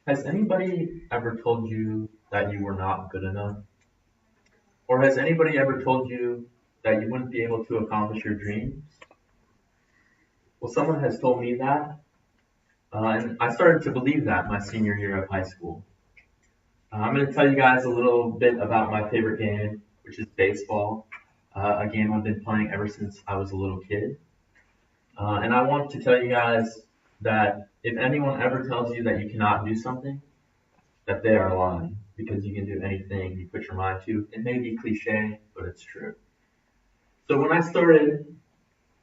Has anybody ever told you that you were not good enough? Or has anybody ever told you that you wouldn't be able to accomplish your dreams? Well, someone has told me that, and I started to believe that my senior year of high school. I'm going to tell you guys a little bit about my favorite game, which is baseball, a game I've been playing ever since I was a little kid. And I want to tell you guys that if anyone ever tells you that you cannot do something, that they are lying because you can do anything you put your mind to. It may be cliche, but it's true. So when I started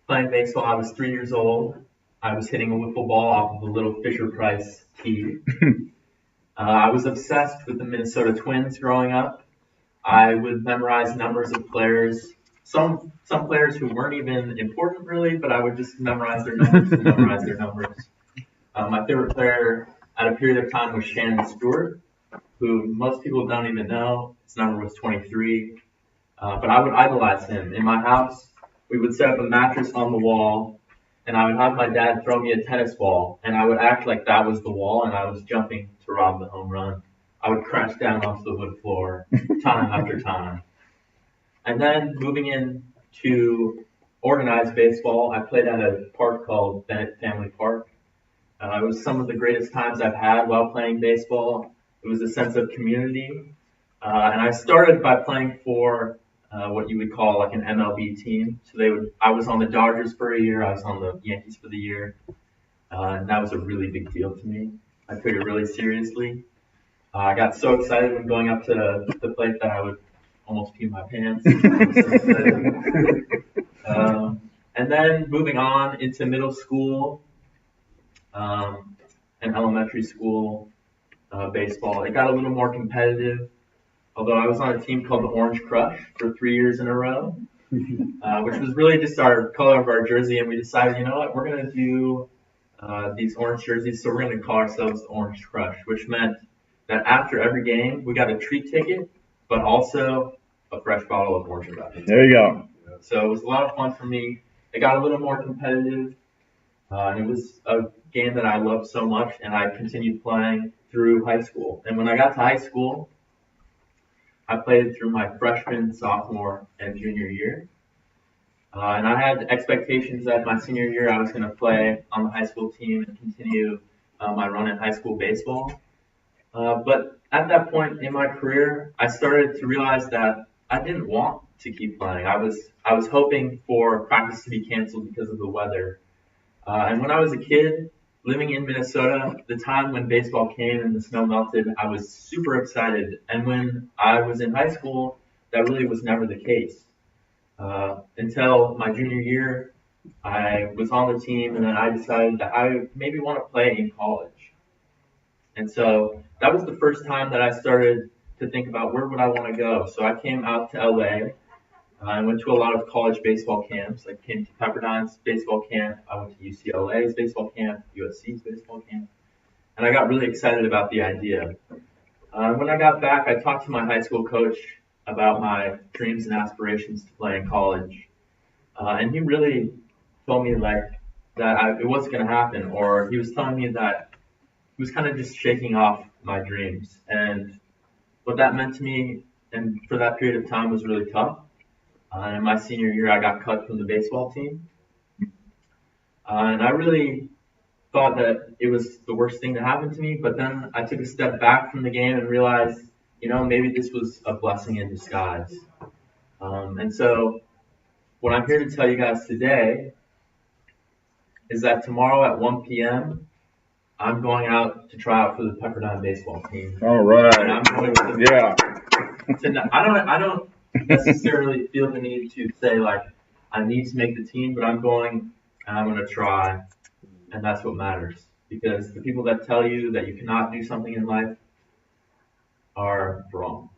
playing baseball, I was 3 years old. I was hitting a wiffle ball off of a little Fisher Price tee. I was obsessed with the Minnesota Twins growing up. I would memorize numbers of players, some players who weren't even important really, but I would just memorize their numbers and memorize their numbers. My favorite player at a period of time was Shannon Stewart, who most people don't even know. His number was 23. But I would idolize him. In my house, we would set up a mattress on the wall, and I would have my dad throw me a tennis ball, and I would act like that was the wall, and I was jumping to rob the home run. I would crash down onto the wood floor time after time. And then moving into organized baseball, I played at a park called Bennett Family Park. It was some of the greatest times I've had while playing baseball. It was a sense of community. And I started by playing for what you would call like an MLB team. So I was on the Dodgers for a year. I was on the Yankees for the year. And that was a really big deal to me. I took it really seriously. I got so excited when going up to the plate that I would almost pee my pants. I was so excited. And then moving on into middle school and elementary school baseball, it got a little more competitive. Although I was on a team called the Orange Crush for 3 years in a row, which was really just our color of our jersey. And we decided, you know what, we're going to do these orange jerseys, so we're going to call ourselves the Orange Crush, which meant that after every game, we got a treat ticket, but also a fresh bottle of orange Crush. There you go. So it was a lot of fun for me. It got a little more competitive. It was a game that I loved so much, and I continued playing through high school. And when I got to high school, I played it through my freshman, sophomore, and junior year. And I had expectations that my senior year I was going to play on the high school team and continue my run in high school baseball. But at that point in my career, I started to realize that I didn't want to keep playing. I was hoping for practice to be canceled because of the weather. And when I was a kid, living in Minnesota, the time when baseball came and the snow melted, I was super excited. And when I was in high school, that really was never the case. Until my junior year, I was on the team, and then I decided that I maybe want to play in college. And so that was the first time that I started to think about where would I want to go. So I came out to LA. I went to a lot of college baseball camps. I came to Pepperdine's baseball camp. I went to UCLA's baseball camp, USC's baseball camp. And I got really excited about the idea. When I got back, I talked to my high school coach about my dreams and aspirations to play in college. And he really told me it wasn't going to happen, or he was telling me that he was kind of just shaking off my dreams. And what that meant to me and for that period of time was really tough. In my senior year, I got cut from the baseball team. And I really thought that it was the worst thing to happen to me. But then I took a step back from the game and realized, maybe this was a blessing in disguise. And so what I'm here to tell you guys today is that tomorrow at 1 p.m., I'm going out to try out for the Pepperdine baseball team. All right. And I'm going I don't necessarily feel the need to say I need to make the team, but I'm going and I'm going to try, and that's what matters. Because the people that tell you that you cannot do something in life are wrong.